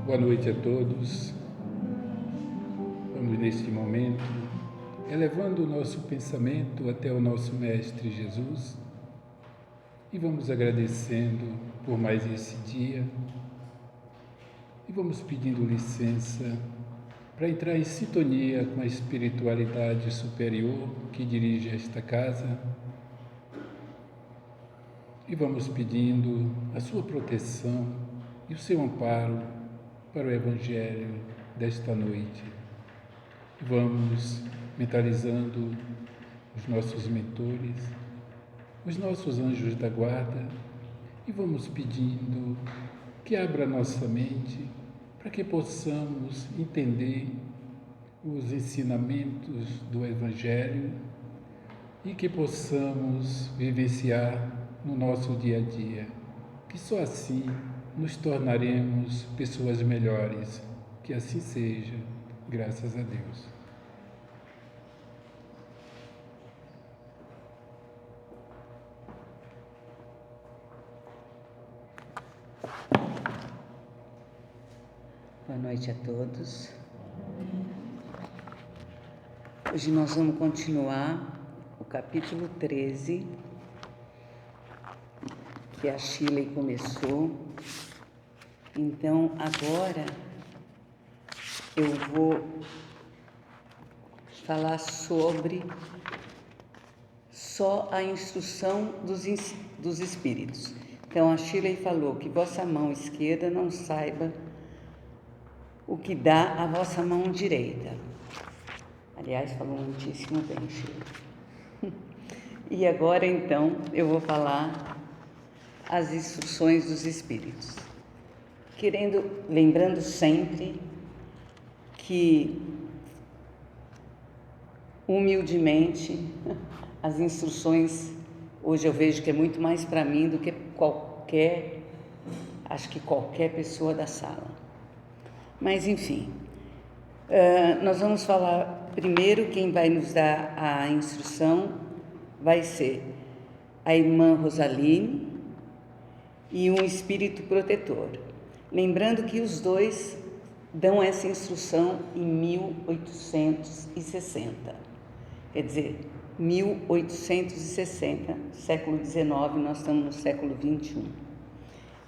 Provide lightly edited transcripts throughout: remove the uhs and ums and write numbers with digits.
Boa noite a todos. Vamos neste momento elevando o nosso pensamento até o nosso Mestre Jesus e vamos agradecendo por mais esse dia e vamos pedindo licença para entrar em sintonia com a espiritualidade superior que dirige esta casa e vamos pedindo a sua proteção e o seu amparo para o Evangelho desta noite. Vamos mentalizando os nossos mentores, os nossos anjos da guarda e vamos pedindo que abra nossa mente para que possamos entender os ensinamentos do Evangelho e que possamos vivenciar no nosso dia a dia, que só assim nos tornaremos pessoas melhores. Que assim seja, graças a Deus. Boa noite a todos. Hoje nós vamos continuar o capítulo 13, que a Shirley começou. Então, agora eu vou falar sobre só a instrução dos espíritos. Então, a Shirley falou que vossa mão esquerda não saiba o que dá a vossa mão direita. Aliás, falou muitíssimo bem, Shirley. E agora, então, eu vou falar as instruções dos espíritos. Lembrando sempre que, humildemente, as instruções, hoje eu vejo que é muito mais para mim do que qualquer pessoa da sala. Mas, enfim, nós vamos falar primeiro, quem vai nos dar a instrução vai ser a irmã Rosaline e um espírito protetor. Lembrando que os dois dão essa instrução em 1860. Quer dizer, 1860, século XIX, nós estamos no século XXI.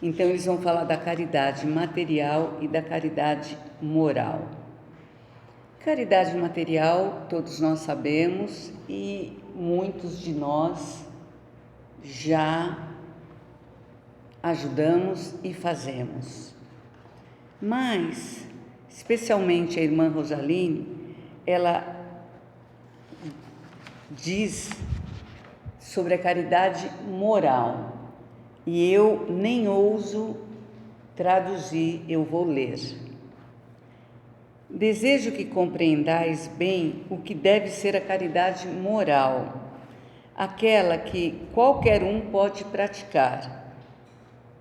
Então, eles vão falar da caridade material e da caridade moral. Caridade material, todos nós sabemos, e muitos de nós já ajudamos e fazemos. Mas, especialmente a irmã Rosaline, ela diz sobre a caridade moral. E eu nem ouso traduzir, eu vou ler. Desejo que compreendais bem o que deve ser a caridade moral, aquela que qualquer um pode praticar,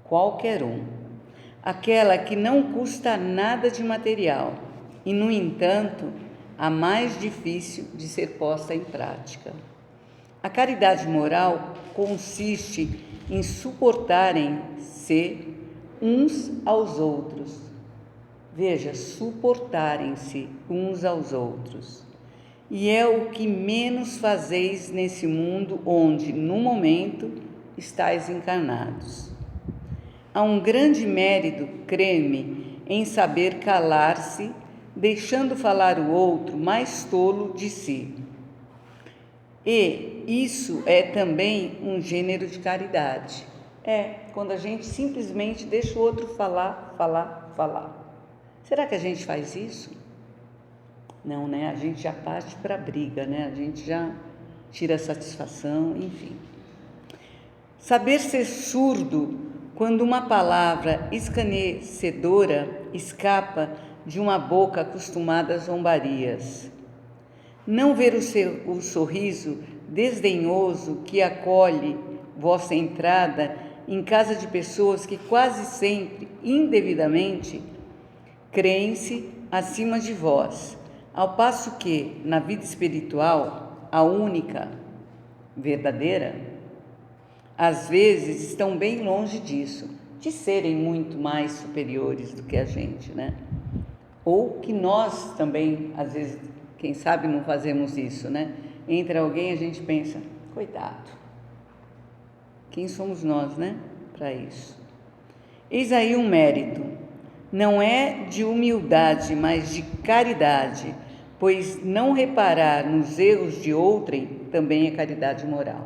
qualquer um, aquela que não custa nada de material e, no entanto, a mais difícil de ser posta em prática. A caridade moral consiste em suportarem-se uns aos outros. Veja, suportarem-se uns aos outros. E é o que menos fazeis nesse mundo onde, no momento, estáis encarnados. Há um grande mérito, crê-me, em saber calar-se, deixando falar o outro mais tolo de si. E isso é também um gênero de caridade. Quando a gente simplesmente deixa o outro falar. Será que a gente faz isso? Não, né? A gente já parte para a briga, né? A gente já tira a satisfação, enfim. Saber ser surdo quando uma palavra escarnecedora escapa de uma boca acostumada a zombarias. Não ver o sorriso desdenhoso que acolhe vossa entrada em casa de pessoas que quase sempre, indevidamente, creem-se acima de vós, ao passo que, na vida espiritual, a única, verdadeira, às vezes estão bem longe disso, de serem muito mais superiores do que a gente, né? Ou que nós também, às vezes, quem sabe não fazemos isso, né? Entra alguém, a gente pensa, coitado, quem somos nós, né? Para isso. Eis aí um mérito, não é de humildade, mas de caridade, pois não reparar nos erros de outrem também é caridade moral.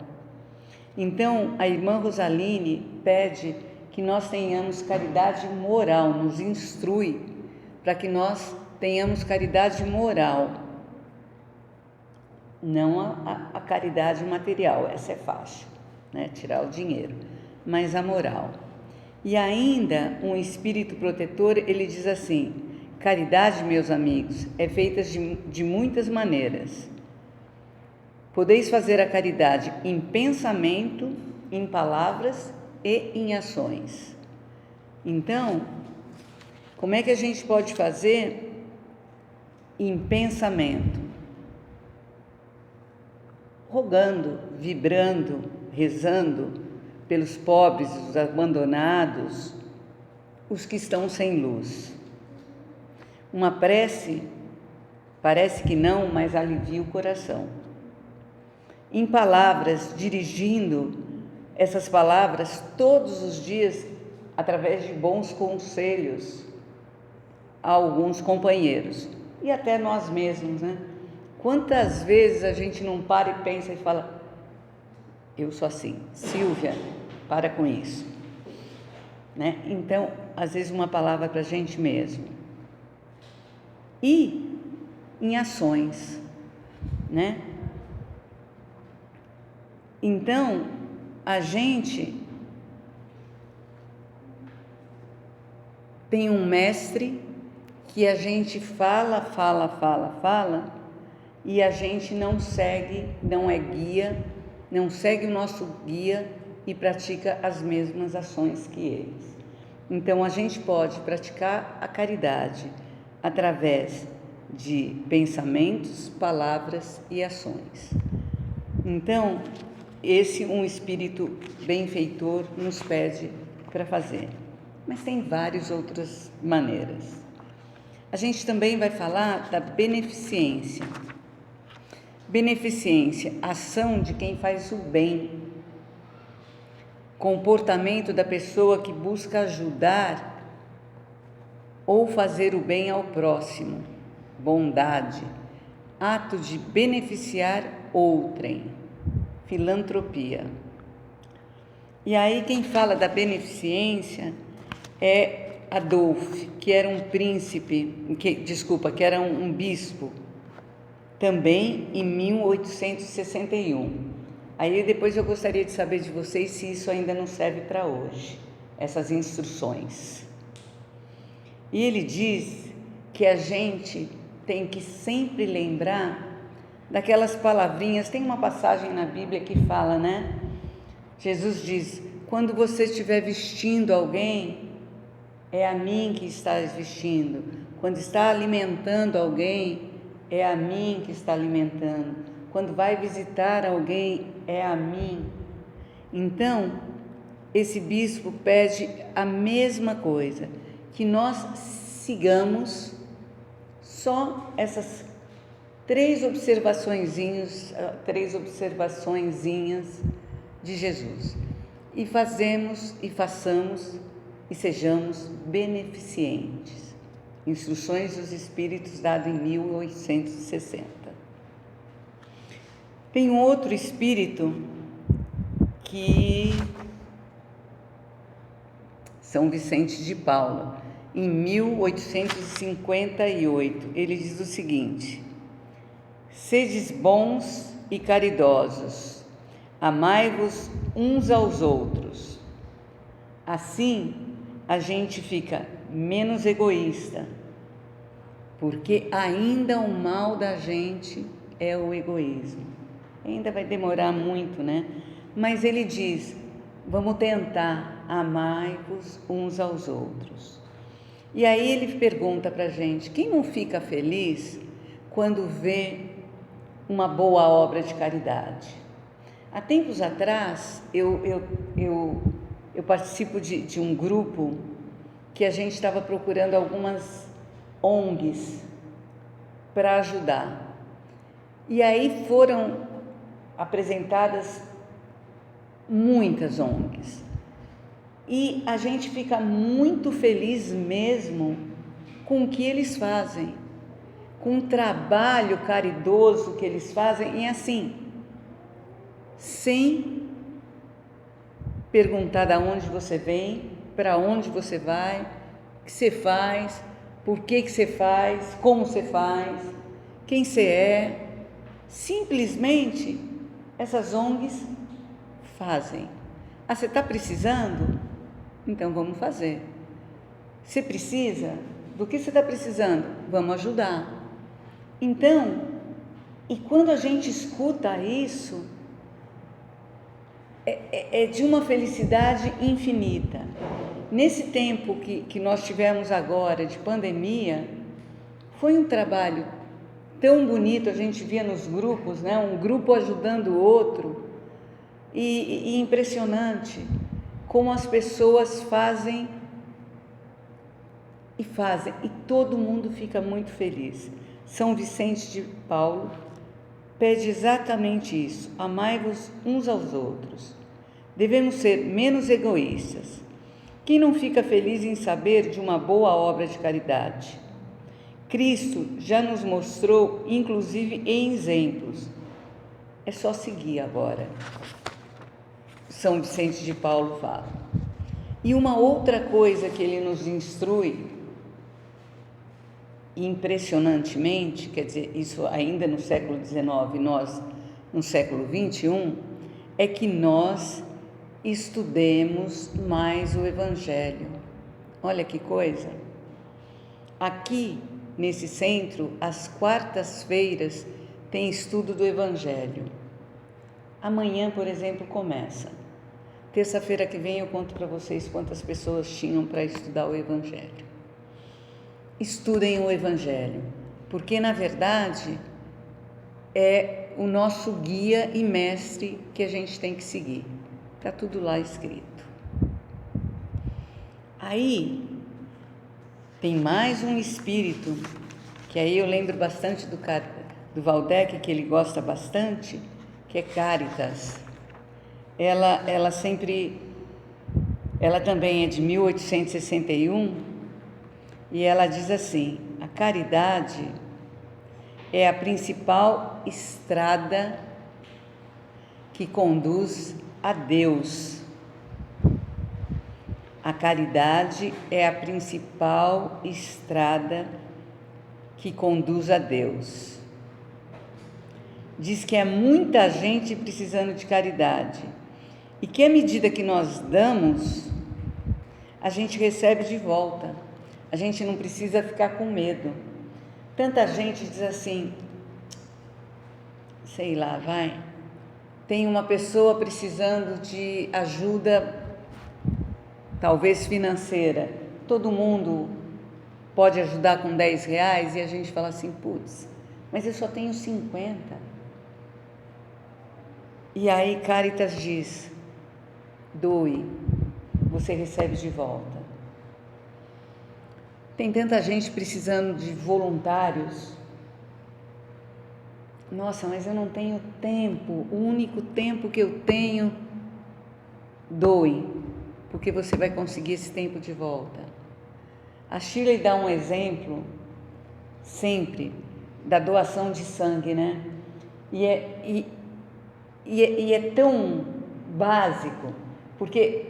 Então, a irmã Rosaline pede que nós tenhamos caridade moral, nos instrui para que nós tenhamos caridade moral, não a caridade material, essa é fácil, né? Tirar o dinheiro, mas a moral. E ainda um espírito protetor, ele diz assim: caridade, meus amigos, é feita de muitas maneiras. Podeis fazer a caridade em pensamento, em palavras e em ações. Então, como é que a gente pode fazer em pensamento? Rogando, vibrando, rezando pelos pobres, os abandonados, os que estão sem luz. Uma prece, parece que não, mas alivia o coração. Em palavras, dirigindo essas palavras todos os dias através de bons conselhos a alguns companheiros e até nós mesmos, né? Quantas vezes a gente não para e pensa e fala, eu sou assim, Silvia, para com isso, né? Então, às vezes uma palavra para a gente mesmo. E em ações, né? Então, a gente tem um mestre que a gente fala e a gente não segue, não é guia, não segue o nosso guia e pratica as mesmas ações que eles. Então, a gente pode praticar a caridade através de pensamentos, palavras e ações. Então, esse um espírito benfeitor nos pede para fazer. Mas tem várias outras maneiras. A gente também vai falar da beneficência. Beneficência, ação de quem faz o bem. Comportamento da pessoa que busca ajudar ou fazer o bem ao próximo. Bondade, ato de beneficiar outrem. Filantropia. E aí quem fala da beneficência é Adolf, que era um príncipe, que era um bispo, também em 1861. Aí depois eu gostaria de saber de vocês se isso ainda não serve para hoje, essas instruções. E ele diz que a gente tem que sempre lembrar daquelas palavrinhas. Tem uma passagem na Bíblia que fala, né? Jesus diz, quando você estiver vestindo alguém, é a mim que estás vestindo. Quando está alimentando alguém, é a mim que está alimentando. Quando vai visitar alguém, é a mim. Então, esse bispo pede a mesma coisa, que nós sigamos só essas três observaçõezinhas de Jesus. E façamos e sejamos beneficentes. Instruções dos Espíritos, dado em 1860. Tem um outro espírito que São Vicente de Paula, em 1858, ele diz o seguinte: sedes bons e caridosos, amai-vos uns aos outros. Assim, a gente fica menos egoísta, porque ainda o mal da gente é o egoísmo. Ainda vai demorar muito, né? Mas ele diz, vamos tentar, amai-vos uns aos outros. E aí ele pergunta para a gente, quem não fica feliz quando vê uma boa obra de caridade? Há tempos atrás, eu eu participo de um grupo que a gente estava procurando algumas ONGs para ajudar. E aí foram apresentadas muitas ONGs. E a gente fica muito feliz mesmo com o que eles fazem, com o trabalho caridoso que eles fazem, e assim, sem perguntar de onde você vem, para onde você vai, o que você faz, por que você faz, como você faz, quem você é. Simplesmente essas ONGs fazem. Ah, você está precisando? Então vamos fazer. Você precisa? Do que você está precisando? Vamos ajudar. Então, e quando a gente escuta isso, é de uma felicidade infinita. Nesse tempo que nós tivemos agora de pandemia, foi um trabalho tão bonito, a gente via nos grupos, né? Um grupo ajudando o outro, e impressionante como as pessoas fazem, e todo mundo fica muito feliz. São Vicente de Paulo pede exatamente isso: amai-vos uns aos outros. Devemos ser menos egoístas. Quem não fica feliz em saber de uma boa obra de caridade? Cristo já nos mostrou, inclusive em exemplos. É só seguir agora. São Vicente de Paulo fala. E uma outra coisa que ele nos instrui, impressionantemente, quer dizer, isso ainda no século XIX, nós no século XXI, é que nós estudemos mais o Evangelho. Olha que coisa! Aqui, nesse centro, às quartas-feiras, tem estudo do Evangelho. Amanhã, por exemplo, começa. Terça-feira que vem eu conto para vocês quantas pessoas tinham para estudar o Evangelho. Estudem o Evangelho, porque na verdade é o nosso guia e mestre que a gente tem que seguir. Está tudo lá escrito. Aí tem mais um espírito, que aí eu lembro bastante do Waldeck, que ele gosta bastante, que é Caritas. Ela também é de 1861, e ela diz assim: a caridade é a principal estrada que conduz a Deus. A caridade é a principal estrada que conduz a Deus. Diz que há muita gente precisando de caridade e que à medida que nós damos, a gente recebe de volta. A gente não precisa ficar com medo. Tanta gente diz assim, sei lá, tem uma pessoa precisando de ajuda, talvez financeira. Todo mundo pode ajudar com R$10 e a gente fala assim, putz, mas eu só tenho 50. E aí Caritas diz, doe, você recebe de volta. Tem tanta gente precisando de voluntários. Nossa, mas eu não tenho tempo, o único tempo que eu tenho, doe, porque você vai conseguir esse tempo de volta. A Shirley dá um exemplo, sempre, da doação de sangue, né? E é tão básico, porque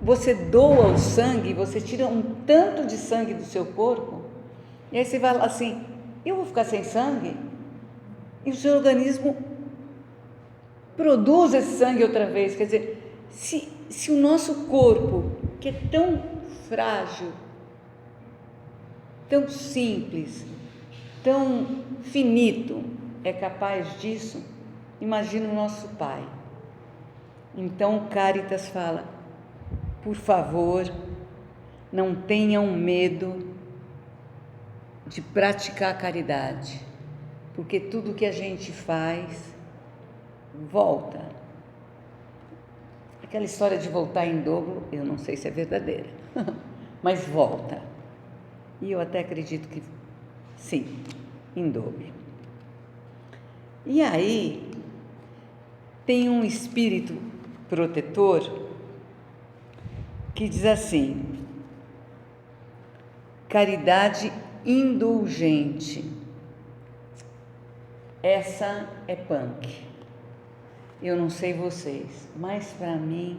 você doa o sangue, você tira um tanto de sangue do seu corpo, e aí você vai assim, eu vou ficar sem sangue? E o seu organismo produz esse sangue outra vez. Quer dizer, se o nosso corpo, que é tão frágil, tão simples, tão finito, é capaz disso, imagina o nosso Pai. Então Caritas fala, por favor, não tenham medo de praticar a caridade, porque tudo que a gente faz volta. Aquela história de voltar em dobro, eu não sei se é verdadeira, mas volta. E eu até acredito que sim, em dobro. E aí, tem um espírito protetor que diz assim: caridade indulgente. Essa é punk. Eu não sei vocês, mas para mim,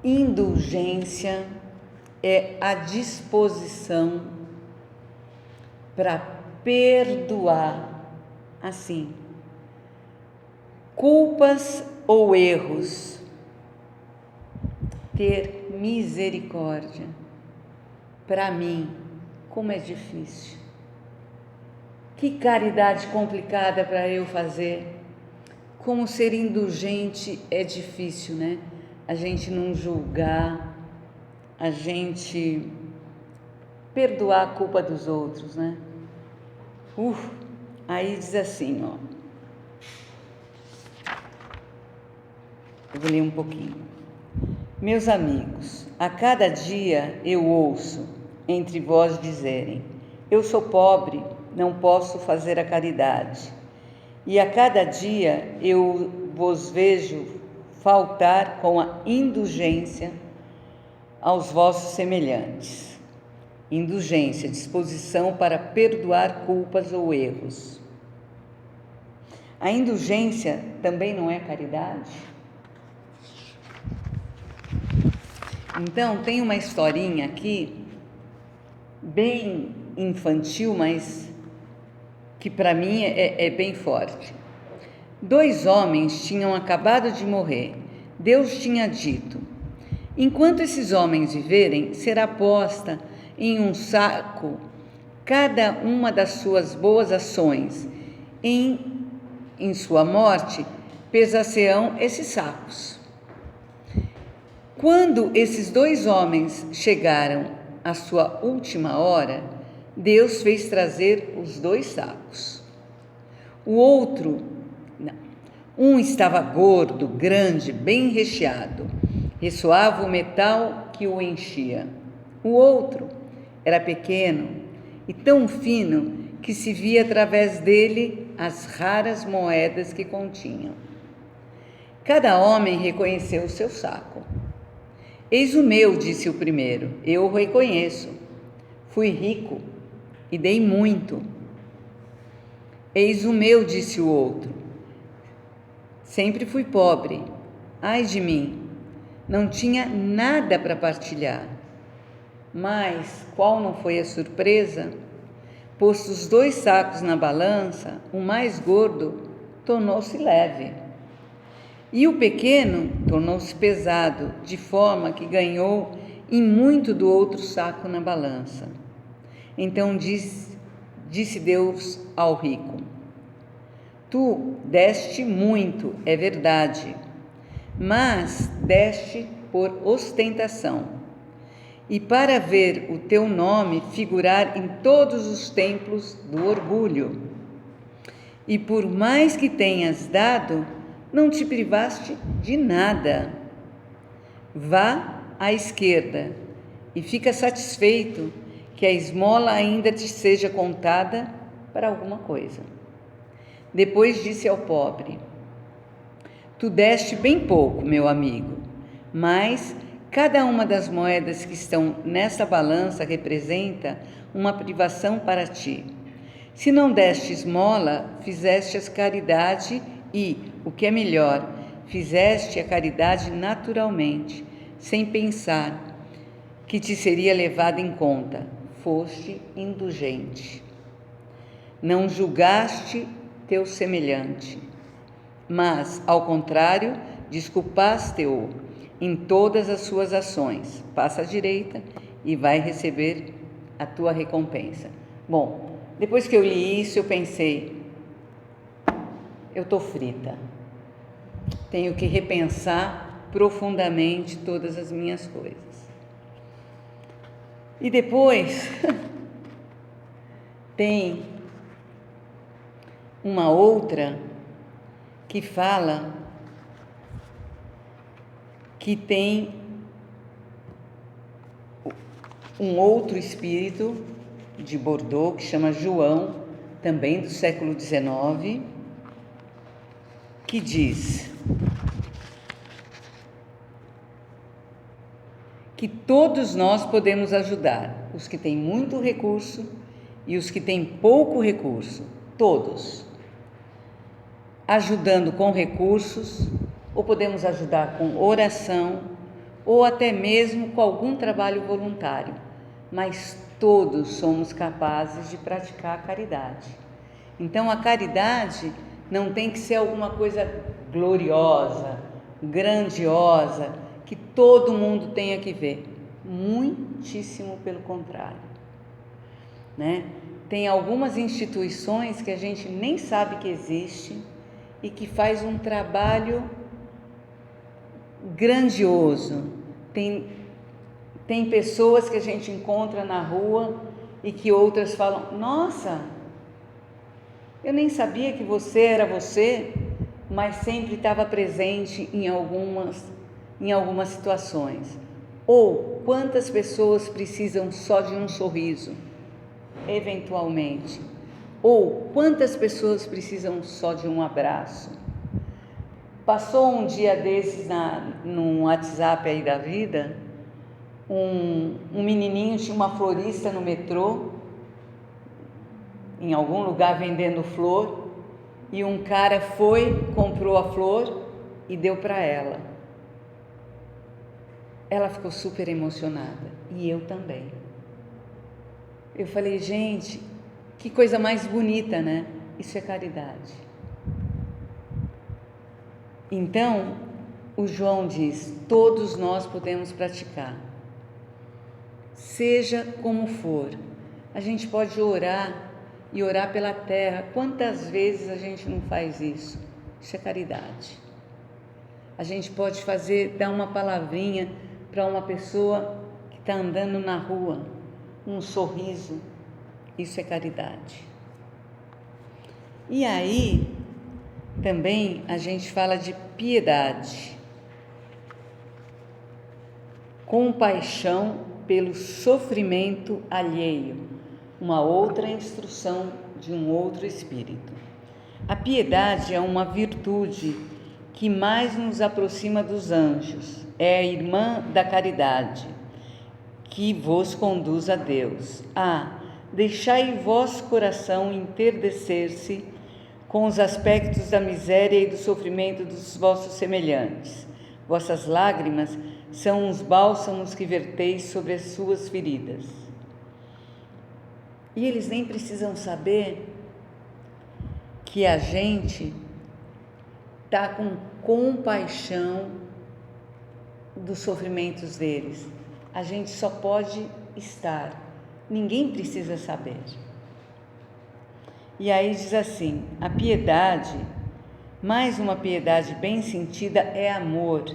indulgência é a disposição para perdoar, assim, culpas ou erros, ter misericórdia. Para mim, como é difícil. Que caridade complicada para eu fazer. Como ser indulgente é difícil, né? A gente não julgar, a gente perdoar a culpa dos outros, né? Aí diz assim, ó. Eu vou ler um pouquinho. Meus amigos, a cada dia eu ouço entre vós dizerem: eu sou pobre, não posso fazer a caridade. E a cada dia eu vos vejo faltar com a indulgência aos vossos semelhantes. Indulgência, disposição para perdoar culpas ou erros. A indulgência também não é caridade? Então, tem uma historinha aqui, bem infantil, mas que para mim é bem forte. 2 homens tinham acabado de morrer. Deus tinha dito: enquanto esses homens viverem, será posta em um saco cada uma das suas boas ações. Em sua morte, pesar-se-ão esses sacos. Quando esses 2 homens chegaram à sua última hora, Deus fez trazer os 2 sacos. O outro, não. Um estava gordo, grande, bem recheado, ressoava o metal que o enchia. O outro era pequeno e tão fino que se via através dele as raras moedas que continham. Cada homem reconheceu o seu saco. Eis o meu, disse o primeiro, eu o reconheço. Fui rico e dei muito. Eis o meu, disse o outro. Sempre fui pobre. Ai de mim, não tinha nada para partilhar. Mas qual não foi a surpresa? Postos os 2 sacos na balança, o mais gordo tornou-se leve. E o pequeno tornou-se pesado, de forma que ganhou em muito do outro saco na balança. Então disse Deus ao rico: tu deste muito, é verdade, mas deste por ostentação, e para ver o teu nome figurar em todos os templos do orgulho. E por mais que tenhas dado, não te privaste de nada. Vá à esquerda e fica satisfeito que a esmola ainda te seja contada para alguma coisa. Depois disse ao pobre: tu deste bem pouco, meu amigo, mas cada uma das moedas que estão nessa balança representa uma privação para ti. Se não deste esmola, fizeste a caridade e, o que é melhor, fizeste a caridade naturalmente, sem pensar que te seria levado em conta. Foste indulgente. Não julgaste teu semelhante, mas, ao contrário, desculpaste-o em todas as suas ações. Passa à direita e vai receber a tua recompensa. Bom, depois que eu li isso, eu pensei: eu estou frita. Tenho que repensar profundamente todas as minhas coisas. E depois tem uma outra que fala que tem um outro espírito de Bordeaux, que chama João, também do século XIX, que diz que todos nós podemos ajudar, os que têm muito recurso e os que têm pouco recurso, todos. Ajudando com recursos, ou podemos ajudar com oração, ou até mesmo com algum trabalho voluntário, mas todos somos capazes de praticar a caridade. Então, a caridade não tem que ser alguma coisa gloriosa, grandiosa, que todo mundo tenha que ver. Muitíssimo pelo contrário, né? Tem algumas instituições que a gente nem sabe que existe e que faz um trabalho grandioso. Tem pessoas que a gente encontra na rua e que outras falam: nossa, eu nem sabia que você era você, mas sempre estava presente em algumas situações. Ou quantas pessoas precisam só de um sorriso, eventualmente. Ou quantas pessoas precisam só de um abraço. Passou um dia desses no WhatsApp aí da vida, um menininho tinha uma florista no metrô, em algum lugar vendendo flor, e um cara comprou a flor e deu para ela. Ela ficou super emocionada, e eu também. Eu falei: gente, que coisa mais bonita, né? Isso é caridade. Então, o João diz: todos nós podemos praticar, seja como for. A gente pode orar e orar pela terra. Quantas vezes a gente não faz isso? Isso é caridade. A gente pode dar uma palavrinha para uma pessoa que está andando na rua, um sorriso. Isso é caridade. E aí, também a gente fala de piedade, compaixão pelo sofrimento alheio, uma outra instrução de um outro espírito. A piedade é uma virtude que mais nos aproxima dos anjos, é a irmã da caridade, que vos conduz a Deus. Deixai vosso coração enterdecer-se com os aspectos da miséria e do sofrimento dos vossos semelhantes. Vossas lágrimas são os bálsamos que verteis sobre as suas feridas. E eles nem precisam saber que a gente está com compaixão dos sofrimentos deles. A gente só pode estar, ninguém precisa saber. E aí diz assim: a piedade, mais uma piedade bem sentida, é amor.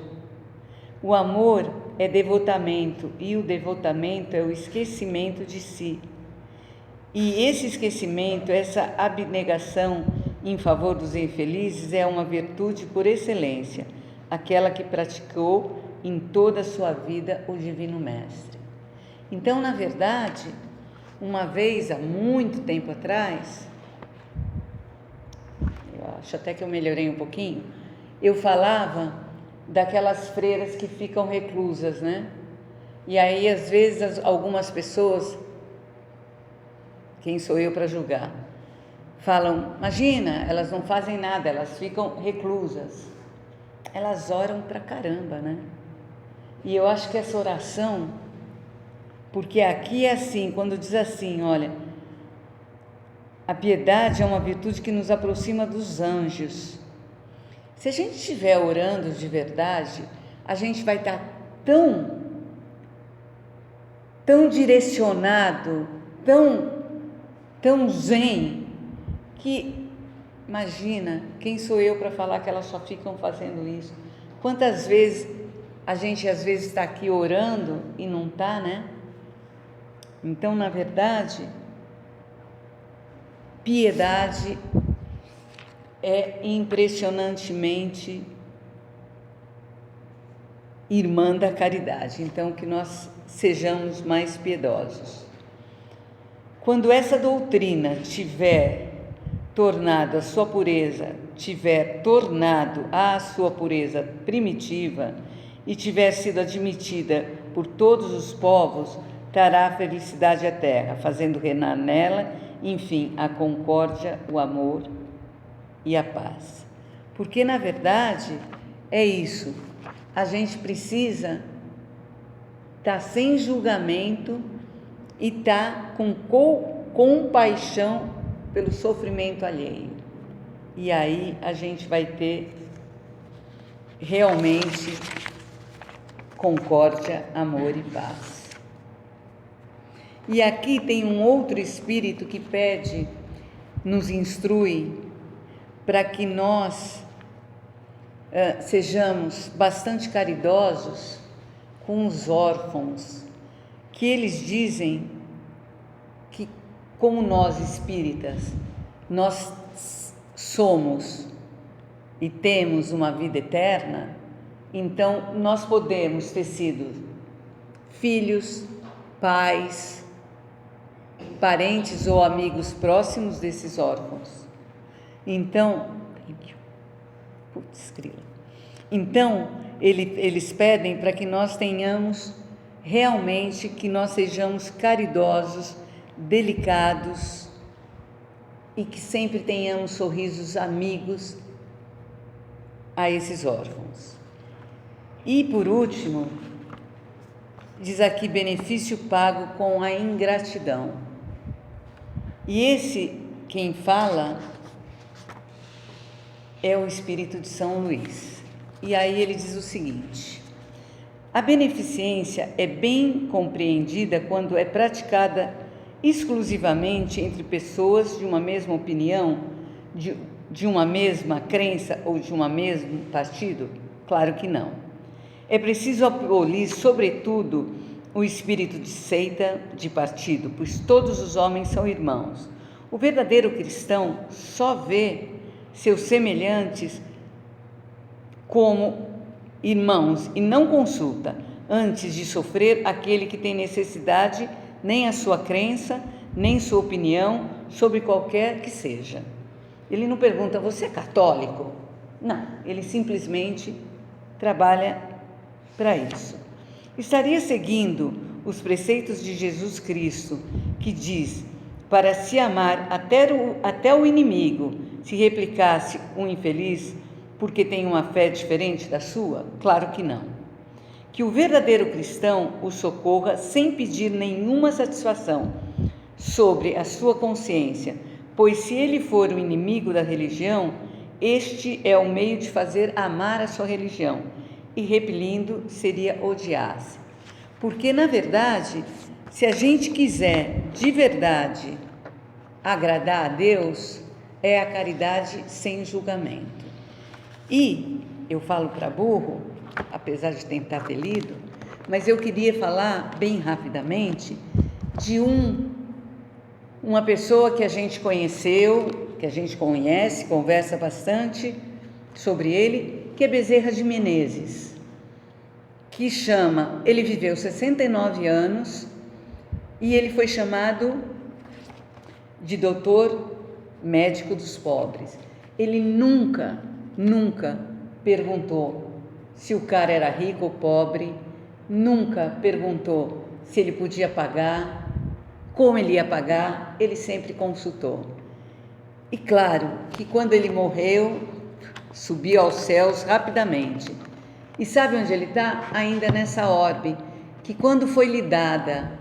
O amor é devotamento, e o devotamento é o esquecimento de si. E esse esquecimento, essa abnegação em favor dos infelizes é uma virtude por excelência, aquela que praticou em toda a sua vida o Divino Mestre. Então, na verdade, uma vez, há muito tempo atrás, eu acho até que eu melhorei um pouquinho, eu falava daquelas freiras que ficam reclusas, né? E aí, às vezes, algumas pessoas, quem sou eu para julgar, falam: imagina, elas não fazem nada, elas ficam reclusas. Elas oram pra caramba, né? E eu acho que essa oração, porque aqui é assim, quando diz assim, olha, a piedade é uma virtude que nos aproxima dos anjos. Se a gente estiver orando de verdade, a gente vai estar tão direcionado, tão zen, que imagina, quem sou eu para falar que elas só ficam fazendo isso? Quantas vezes a gente às vezes está aqui orando e não está, né? Então, na verdade, piedade é impressionantemente irmã da caridade. Então, que nós sejamos mais piedosos. Quando essa doutrina tiver tornado a sua pureza primitiva e tiver sido admitida por todos os povos, trará a felicidade à terra, fazendo reinar nela, enfim, a concórdia, o amor e a paz. Porque, na verdade, é isso. A gente precisa estar sem julgamento e estar com compaixão pelo sofrimento alheio. E aí a gente vai ter realmente concórdia, amor e paz. E aqui tem um outro espírito que pede, nos instrui, para que nós sejamos bastante caridosos com os órfãos, que eles dizem que, como nós espíritas, nós somos e temos uma vida eterna, então nós podemos ter sido filhos, pais, parentes ou amigos próximos desses órfãos. Então, eles pedem para que nós tenhamos realmente, que nós sejamos caridosos, delicados e que sempre tenhamos sorrisos amigos a esses órfãos. E por último, diz aqui benefício pago com a ingratidão. E esse, quem fala, é o espírito de São Luís. E aí ele diz o seguinte: a beneficência é bem compreendida quando é praticada exclusivamente entre pessoas de uma mesma opinião, de uma mesma crença ou de um mesmo partido? Claro que não. É preciso abolir, sobretudo, o espírito de seita, de partido, pois todos os homens são irmãos. O verdadeiro cristão só vê seus semelhantes como irmãos e não consulta, antes de sofrer, aquele que tem necessidade, nem a sua crença, nem sua opinião, sobre qualquer que seja. Ele não pergunta, você é católico? Não, ele simplesmente trabalha para isso. Estaria seguindo os preceitos de Jesus Cristo, que diz, para se amar até o inimigo, se replicasse um infeliz porque tem uma fé diferente da sua? Claro que não. Que o verdadeiro cristão o socorra sem pedir nenhuma satisfação sobre a sua consciência, pois se ele for o inimigo da religião, este é o meio de fazer amar a sua religião, e repelindo seria odiar-se. Porque, na verdade, se a gente quiser de verdade agradar a Deus, é a caridade sem julgamento. E eu falo para burro, apesar de tentar ter lido, mas eu queria falar bem rapidamente de uma pessoa que a gente conheceu, que a gente conhece, conversa bastante sobre ele, que é Bezerra de Menezes, que ele viveu 69 anos e ele foi chamado de doutor médico dos pobres. Ele nunca perguntou se o cara era rico ou pobre, nunca perguntou se ele podia pagar, como ele ia pagar, ele sempre consultou. E claro que quando ele morreu, subiu aos céus rapidamente. E sabe onde ele está? Ainda nessa orbe, que quando foi lhe dada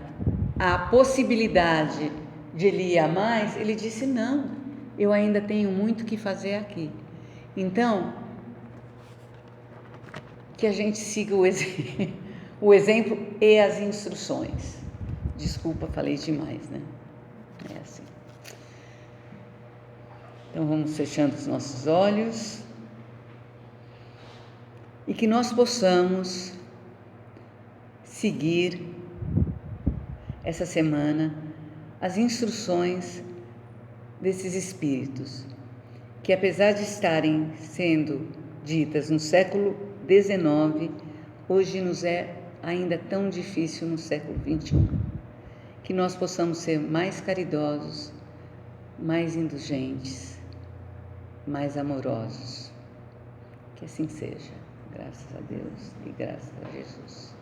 a possibilidade de ele ir a mais, ele disse, não, eu ainda tenho muito que fazer aqui. Então, que a gente siga o exemplo e as instruções. Desculpa, falei demais, né? É assim. Então, vamos fechando os nossos olhos e que nós possamos seguir essa semana as instruções desses espíritos, que apesar de estarem sendo ditas no século XIX, hoje nos é ainda tão difícil no século XXI. Que nós possamos ser mais caridosos, mais indulgentes, mais amorosos. Que assim seja. Graças a Deus e graças a Jesus.